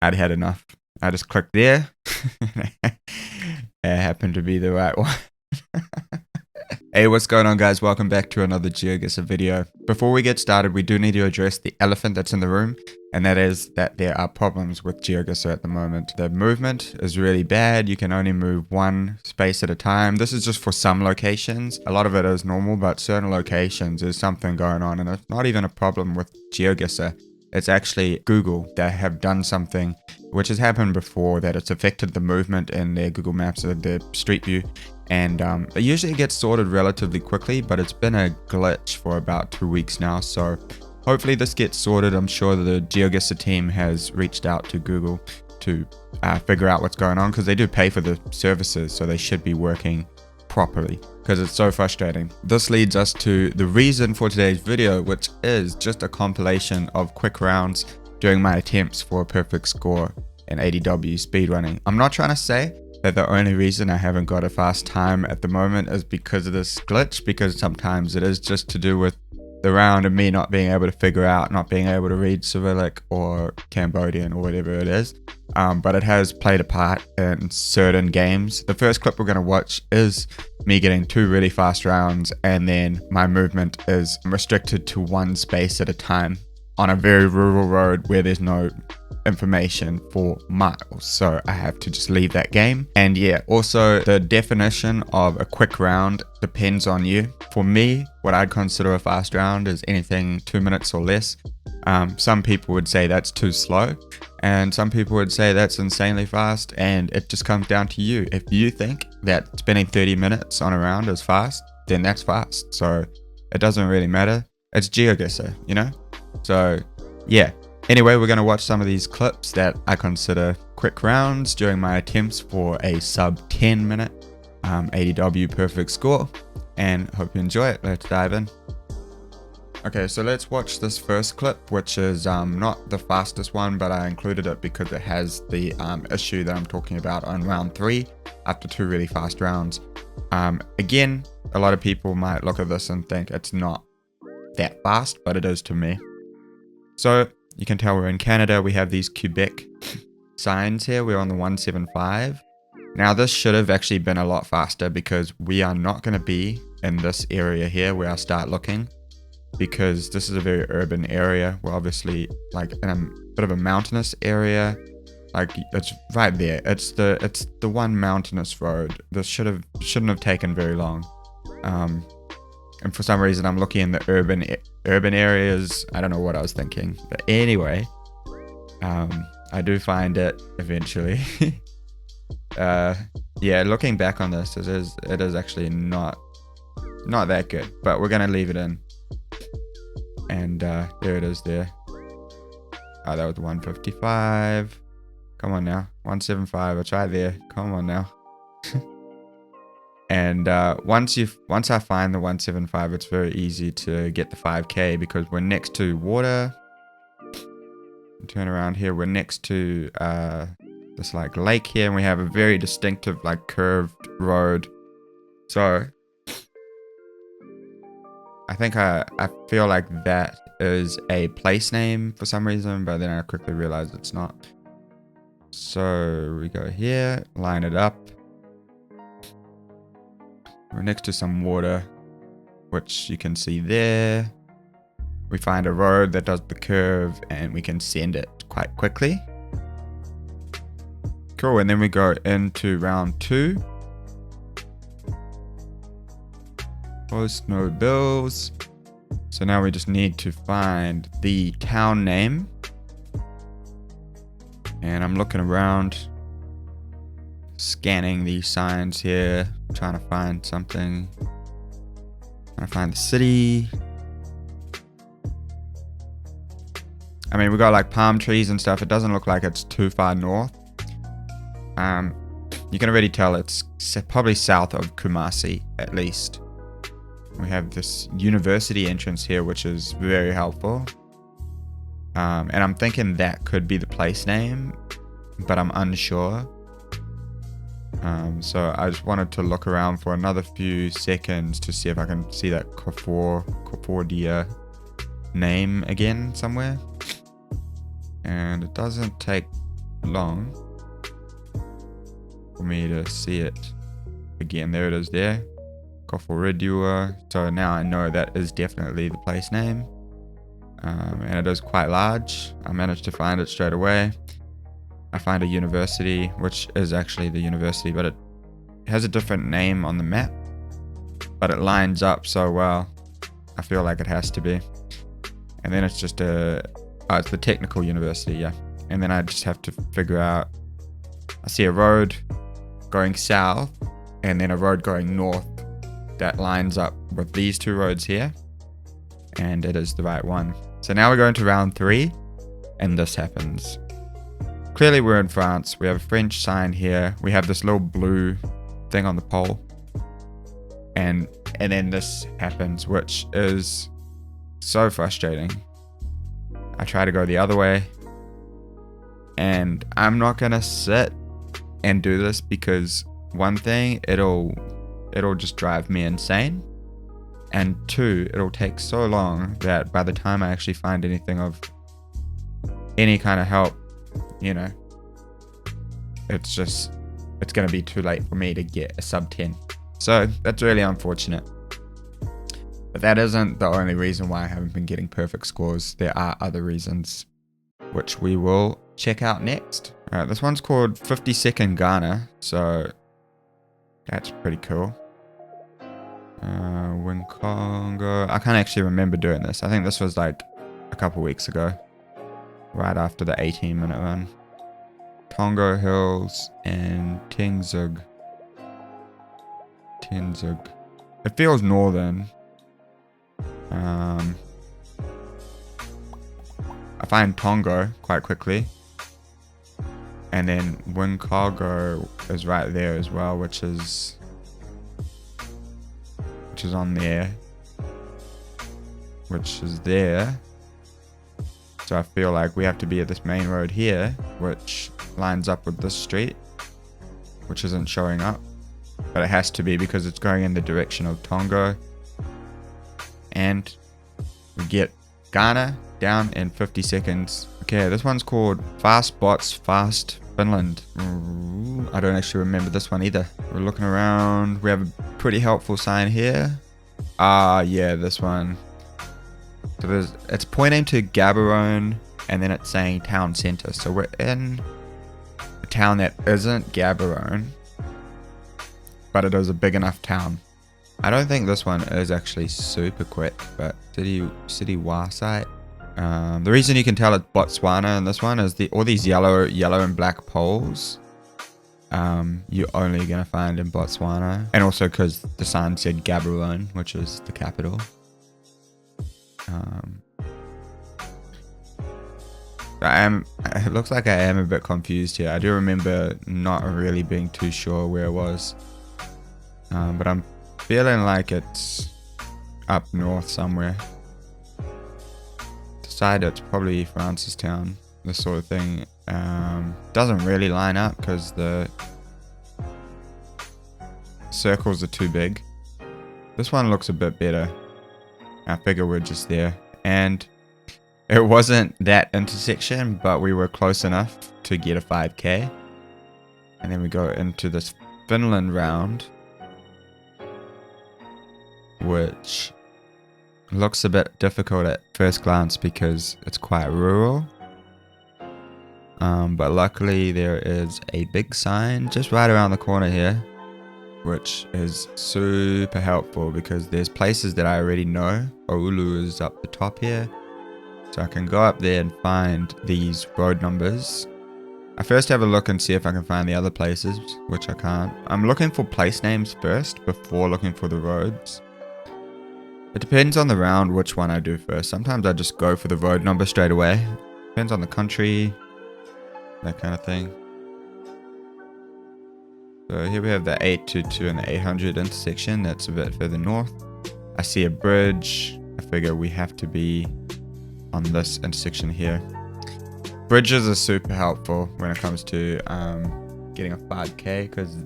I'd had enough. I just clicked there. It happened to be the right one. Hey, what's going on, guys? Welcome back to another GeoGuessr video. Before we get started, we do need to address the elephant that's in the room, and that is that there are problems with GeoGuessr at the moment. The movement is really bad. You can only move one space at a time. This is just for some locations. A lot of it is normal, but certain locations there's something going on, and it's not even a problem with GeoGuessr. It's actually Google that have done something which has happened before, that it's affected the movement in their Google Maps or their Street View. And it usually gets sorted relatively quickly, but it's been a glitch for about 2 weeks now. So hopefully this gets sorted. I'm sure the GeoGuessr team has reached out to Google to figure out what's going on, because they do pay for the services, so they should be working properly, because it's so frustrating. This leads us to the reason for today's video, which is just a compilation of quick rounds during my attempts for a perfect score in ADW speedrunning. I'm not trying to say that the only reason I haven't got a fast time at the moment is because of this glitch, because sometimes it is just to do with the round and me not being able to figure out, not being able to read Cyrillic or Cambodian or whatever it is. But it has played a part in certain games. The first clip we're going to watch is me getting 2 really fast rounds, and then my movement is restricted to one space at a time on a very rural road where there's no information for miles, so I have to just leave that game. And yeah, also the definition of a quick round depends on you. For me, what I'd consider a fast round is anything 2 minutes or less. Some people would say that's too slow, and some people would say that's insanely fast, and it just comes down to you. If you think that spending 30 minutes on a round is fast, then that's fast. So it doesn't really matter. It's GeoGuessr, you know? So yeah. Anyway, we're going to watch some of these clips that I consider quick rounds during my attempts for a sub 10 minute ADW perfect score, and hope you enjoy it. Let's dive in. Okay, so let's watch this first clip, which is not the fastest one, but I included it because it has the issue that I'm talking about on round 3 after 2 really fast rounds. Again, a lot of people might look at this and think it's not that fast, but it is to me. So you can tell we're in Canada. We have these Quebec signs here. We're on the 175. Now this should have actually been a lot faster, because we are not going to be in this area here where I start looking, because this is a very urban area. We're obviously like in a bit of a mountainous area. Like it's right there. It's the one mountainous road. This shouldn't have taken very long. And for some reason I'm looking in the urban areas. I don't know what I was thinking, but anyway, I do find it eventually. Yeah, looking back on this, it is actually not that good, but we're gonna leave it in. And there it is there. Oh, that was 155. Come on now, 175. It's right there. Come on now. And once I find the 175, it's very easy to get the 5K, because we're next to water. Turn around here. We're next to this like lake here, and we have a very distinctive like curved road. So I think I feel like that is a place name for some reason, but then I quickly realized it's not. So we go here, line it up. We're next to some water, which you can see there. We find a road that does the curve, and we can send it quite quickly. Cool, and then we go into round 2. Post no bills. So now we just need to find the town name. And I'm looking around, scanning these signs here, trying to find something. Trying to find the city. I mean, we got like palm trees and stuff. It doesn't look like it's too far north. You can already tell it's probably south of Kumasi at least. We have this university entrance here, which is very helpful. And I'm thinking that could be the place name, but I'm unsure. So I just wanted to look around for another few seconds to see if I can see that Kofordia name again somewhere. And it doesn't take long for me to see it. Again, there it is there. Koforidua. So now I know that is definitely the place name. And it is quite large. I managed to find it straight away. I find a university, which is actually the university, but it has a different name on the map. But it lines up so well. I feel like it has to be. And then it's just it's the technical university, yeah. And then I just have to figure out, I see a road going south and then a road going north that lines up with these two roads here. And it is the right one. So now we're going to round 3 and this happens. Clearly we're in France. We have a French sign here. We have this little blue thing on the pole. And then this happens, which is so frustrating. I try to go the other way. And I'm not going to sit and do this because one thing, it'll just drive me insane. And 2, it'll take so long that by the time I actually find anything of any kind of help, you know, it's going to be too late for me to get a sub 10. So that's really unfortunate. But that isn't the only reason why I haven't been getting perfect scores. There are other reasons, which we will check out next. Alright, this one's called 52nd Ghana, so that's pretty cool. Win Congo. I can't actually remember doing this. I think this was like a couple weeks ago, right after the 18-minute run. Tongo Hills and Tenzug. It feels northern. I find Tongo quite quickly. And then Wincago is right there as well, which is on there. Which is there. So I feel like we have to be at this main road here, which lines up with this street, which isn't showing up. But it has to be because it's going in the direction of Tongo. And we get Ghana down in 50 seconds. Okay, this one's called Fast Bots, Fast Finland. Ooh, I don't actually remember this one either. We're looking around. We have a pretty helpful sign here. Yeah, this one. So it's pointing to Gaborone and then it's saying town center. So we're in a town that isn't Gaborone, but it is a big enough town. I don't think this one is actually super quick, but City Wasite. The reason you can tell it's Botswana in this one is all these yellow and black poles. You're only gonna find in Botswana, and also because the sign said Gaborone, which is the capital. It looks like I am a bit confused here. I do remember not really being too sure where it was, but I'm feeling like it's up north somewhere. Decided it's probably Francistown, this sort of thing. Doesn't really line up because the circles are too big. This one looks a bit better. I figure we're just there. And it wasn't that intersection, but we were close enough to get a 5k. And then we go into this Finland round, which looks a bit difficult at first glance because it's quite rural. But luckily there is a big sign just right around the corner here, which is super helpful because there's places that I already know. Oulu is up the top here, so I can go up there and find these road numbers. I first have a look and see if I can find the other places, which I can't. I'm looking for place names first before looking for the roads. It depends on the round which one I do first. Sometimes I just go for the road number straight away. Depends on the country, that kind of thing. So here we have the 822 and the 800 intersection. That's a bit further north. I see a bridge. I figure we have to be on this intersection here. Bridges are super helpful when it comes to getting a 5k because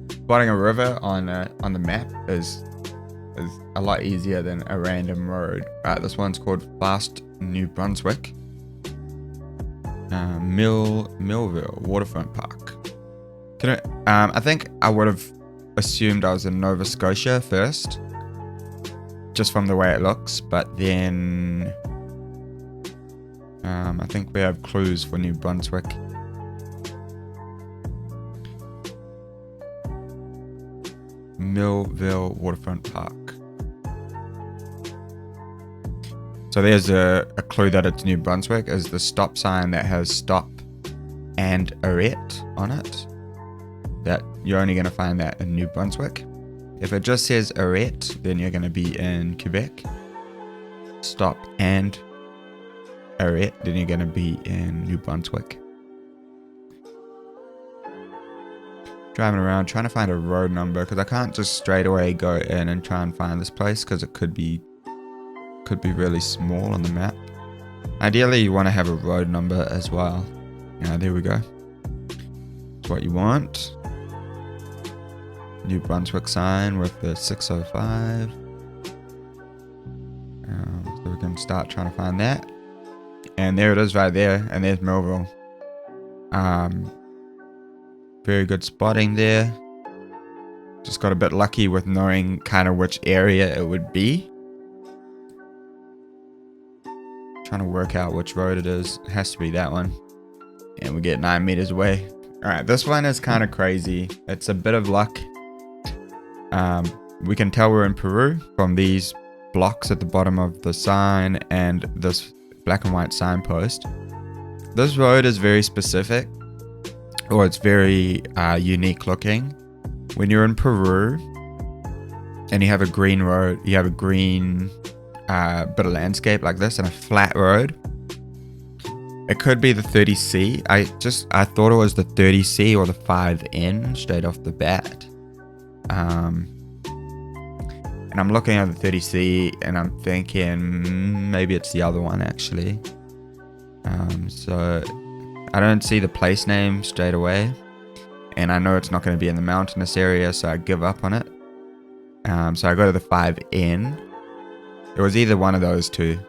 spotting a river on the map is a lot easier than a random road. Right, this one's called Fast New Brunswick. Millville Waterfront Park. I think I would have assumed I was in Nova Scotia first, just from the way it looks, but then I think we have clues for New Brunswick. Millville Waterfront Park. So there's a clue that it's New Brunswick, is the stop sign that has stop and arrête on it. That you're only going to find that in New Brunswick. If it just says arrête, then you're going to be in Quebec. Stop and arrête, then you're going to be in New Brunswick. Driving around trying to find a road number, because I can't just straight away go in and try and find this place, because it could be really small on the map. Ideally you want to have a road number as well. There we go. That's what you want. New Brunswick sign with the 605. So we can start trying to find that. And there it is right there, and there's Millville. Very good spotting there. Just got a bit lucky with knowing kind of which area it would be. Trying to work out which road it is. It has to be that one. And we get 9 meters away. Alright, this one is kind of crazy. It's a bit of luck. We can tell we're in Peru from these blocks at the bottom of the sign and this black and white signpost. This road is very specific, or it's very unique looking. When you're in Peru and you have a green road, you have a green bit of landscape like this and a flat road. It could be the 30C. I thought it was the 30C or the 5N straight off the bat. And I'm looking at the 30C and I'm thinking maybe it's the other one actually. So I don't see the place name straight away, and I know it's not going to be in the mountainous area, so I give up on it. So I go to the 5N. It was either one of those two.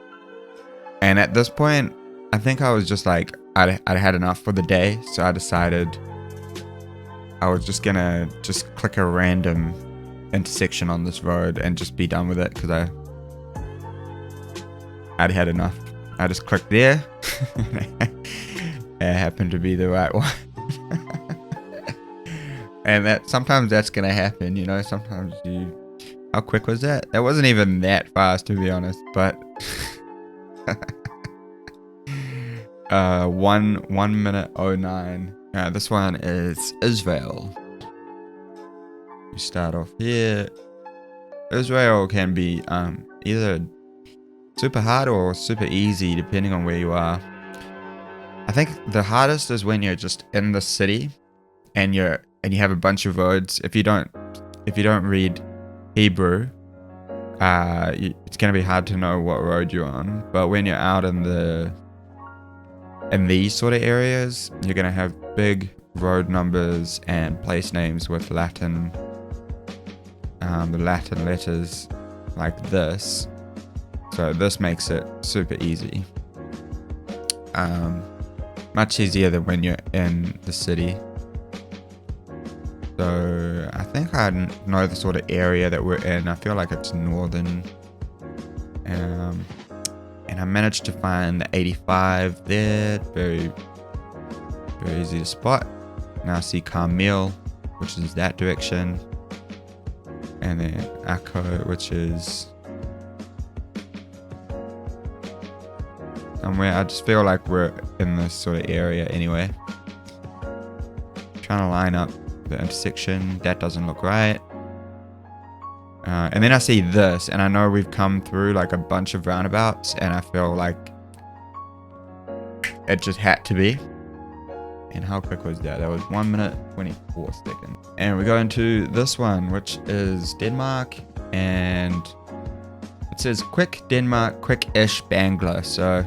And at this point, I think I was just like, I'd had enough for the day, so I decided I was just going to click a random intersection on this road and just be done with it, because I'd had enough. I just clicked there. It happened to be the right one. And sometimes that's going to happen, you know, sometimes how quick was that? That wasn't even that fast, to be honest, but 1 minute 09. This one is Israel. We start off here. Israel can be either super hard or super easy depending on where you are. I think the hardest is when you're just in the city and you have a bunch of roads. If you don't read Hebrew, it's gonna be hard to know what road you're on. But when you're out in these sort of areas, you're gonna have big road numbers and place names with the Latin letters like this. So this makes it super easy. Much easier than when you're in the city. So I think I know the sort of area that we're in. I feel like it's northern. And I managed to find the 85 there. Very, very easy to spot. Now I see Carmel, which is that direction. And then Akko, which is somewhere. I just feel like we're in this sort of area anyway. Trying to line up the intersection. That doesn't look right. And then I see this, and I know we've come through like a bunch of roundabouts, and I feel like it just had to be. And how quick was that? That was 1 minute 24 seconds. And we go into this one, which is Denmark, and it says quick Denmark, quick-ish Bangla. So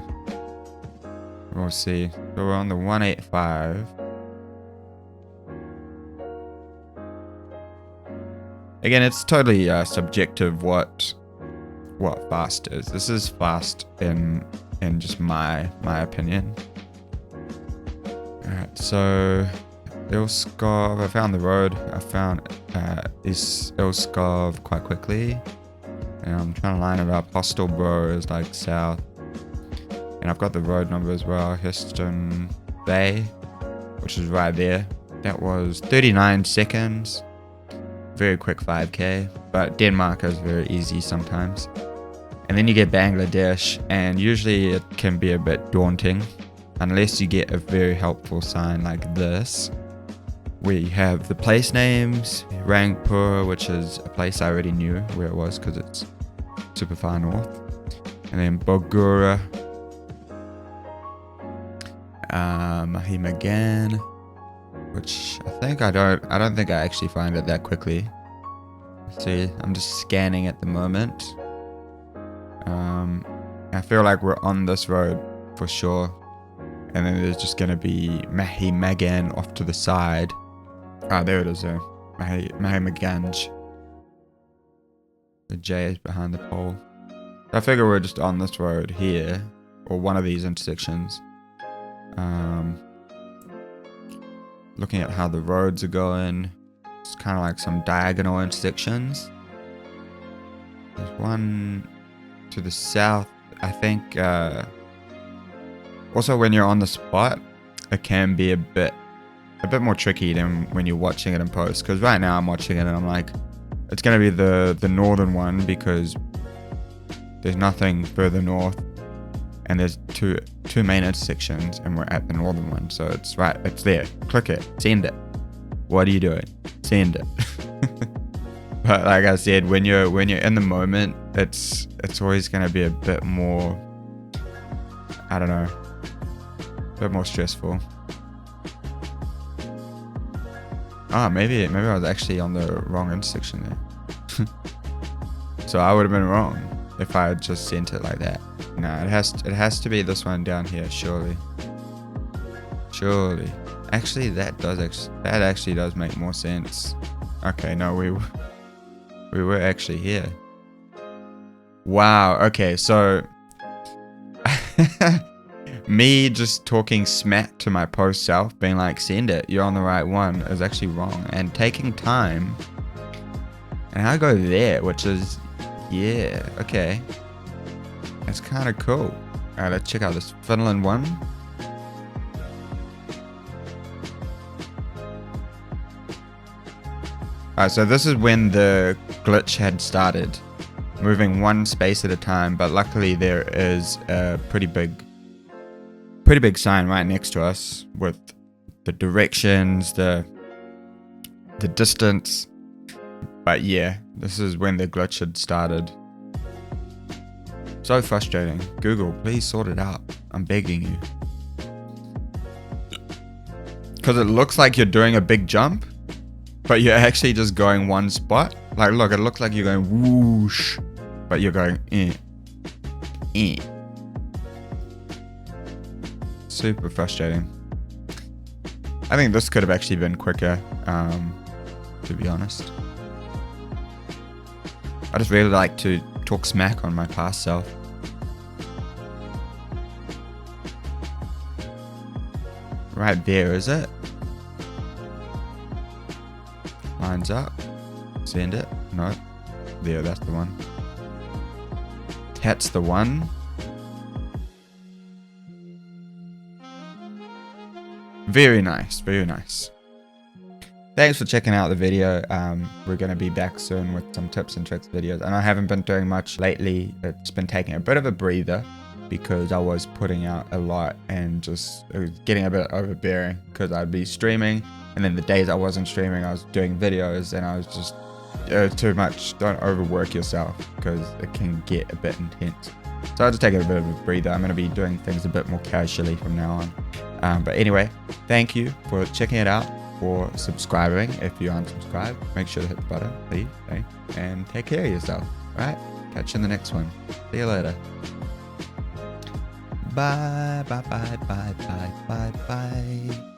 we'll see. So we're on the 185. Again, it's totally subjective what fast is. This is fast in just my opinion. so Ilskov, I found the road. I found is Ilskov quite quickly. And I'm trying to line it up. Hostelbro is like south. And I've got the road number as well. Histon Bay, which is right there. That was 39 seconds. Very quick 5k. But Denmark is very easy sometimes. And then you get Bangladesh, and usually it can be a bit daunting unless you get a very helpful sign like this, where you have the place names, Rangpur, which is a place I already knew where it was because it's super far north, and then Bogura, Mahimagan, which I don't think I actually find it that quickly. See, I'm just scanning at the moment. I feel like we're on this road for sure, and then there's just gonna be Mahimagan off to the side. Ah, there it is there. Mahimaganj. The J is behind the pole. I figure we're just on this road here, or one of these intersections. Looking at how the roads are going, it's kind of like some diagonal intersections. There's one to the south, I think. Also, when you're on the spot, it can be a bit more tricky than when you're watching it in post. Because right now I'm watching it and I'm like, it's gonna be the northern one because there's nothing further north, and there's two main intersections, and we're at the northern one, so it's right. It's there. Click it. Send it. What are you doing? Send it. But like I said, when you're in the moment, it's always gonna be a bit more, I don't know, a bit more stressful. Ah, maybe I was actually on the wrong intersection there. So I would have been wrong if I had just sent it like that. No, it has to be this one down here, surely. Surely. Actually, that actually does make more sense. Okay, no, we were actually here. Wow. Okay, so me just talking smack to my post self, being like, send it, you're on the right one, is actually wrong. And taking time, and I go there, which is, yeah, okay. That's kind of cool. Alright, let's check out this Finland one. Alright, so this is when the glitch had started, moving one space at a time, but luckily there is a pretty big sign right next to us with the directions, the distance. But yeah, this is when the glitch had started. So frustrating. Google, please sort it out. I'm begging you. Because it looks like you're doing a big jump, but you're actually just going one spot. Like, look, it looks like you're going whoosh, but you're going eh. Super frustrating. I think this could have actually been quicker, to be honest. I just really like to talk smack on my past self. Right there, is it? Lines up. Send it. No. There, that's the one. That's the one. Very nice, very nice. Thanks for checking out the video. We're going to be back soon with some tips and tricks videos. And I haven't been doing much lately. It's been taking a bit of a breather because I was putting out a lot and just it was getting a bit overbearing because I'd be streaming, and then the days I wasn't streaming I was doing videos, and I was just too much. Don't overwork yourself because it can get a bit intense. So I'll just take a bit of a breather. I'm going to be doing things a bit more casually from now on. But anyway, thank you for checking it out, for subscribing. If you aren't subscribed, make sure to hit the button, please, and take care of yourself. All right, catch you in the next one. See you later. Bye, bye, bye, bye, bye, bye, bye.